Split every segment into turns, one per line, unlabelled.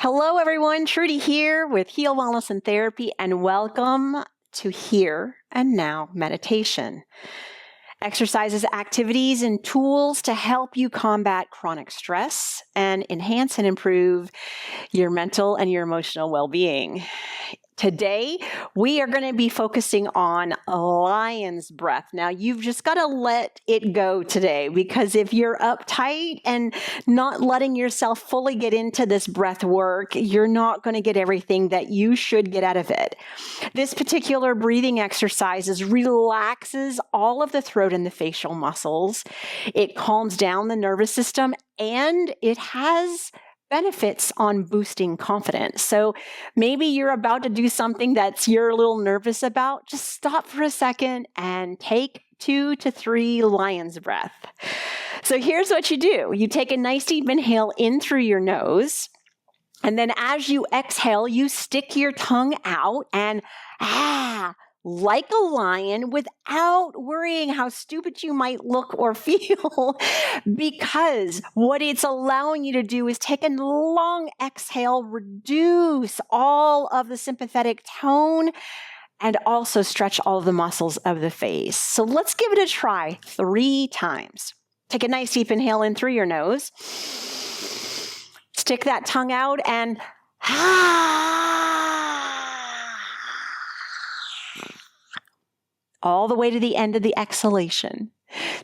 Hello, everyone. Trudy here with Heal, Wellness, and Therapy, and welcome to Here and Now Meditation. Exercises, activities, and tools to help you combat chronic stress and enhance and improve your mental and your emotional well-being. Today, we are going to be focusing on lion's breath. Now, you've just got to let it go today, because if you're uptight and not letting yourself fully get into this breath work, you're not going to get everything that you should get out of it. This particular breathing exercise relaxes all of the throat and the facial muscles. It calms down the nervous system, and it has benefits on boosting confidence. So maybe you're about to do something that you're a little nervous about. Just stop for a second and take 2 to 3 lion's breath. So here's what you do. You take a nice deep inhale in through your nose. And then as you exhale, you stick your tongue out and like a lion, without worrying how stupid you might look or feel, because what it's allowing you to do is take a long exhale, reduce all of the sympathetic tone, and also stretch all of the muscles of the face. So let's give it a try 3 times. Take a nice deep inhale in through your nose. Stick that tongue out and all the way to the end of the exhalation.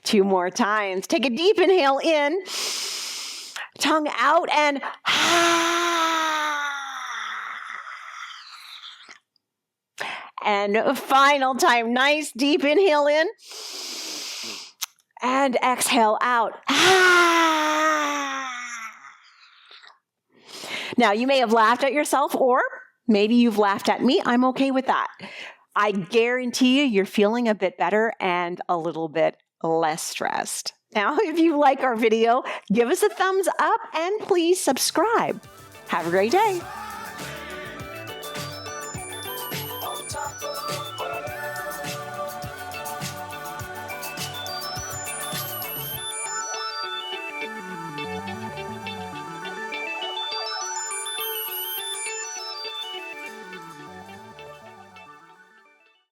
2 more times. Take a deep inhale in, tongue out, and a final time. Nice deep inhale in and exhale out. Now, you may have laughed at yourself, or maybe you've laughed at me. I'm okay with that. I guarantee you're feeling a bit better and a little bit less stressed. Now, if you like our video, give us a thumbs up and please subscribe. Have a great day.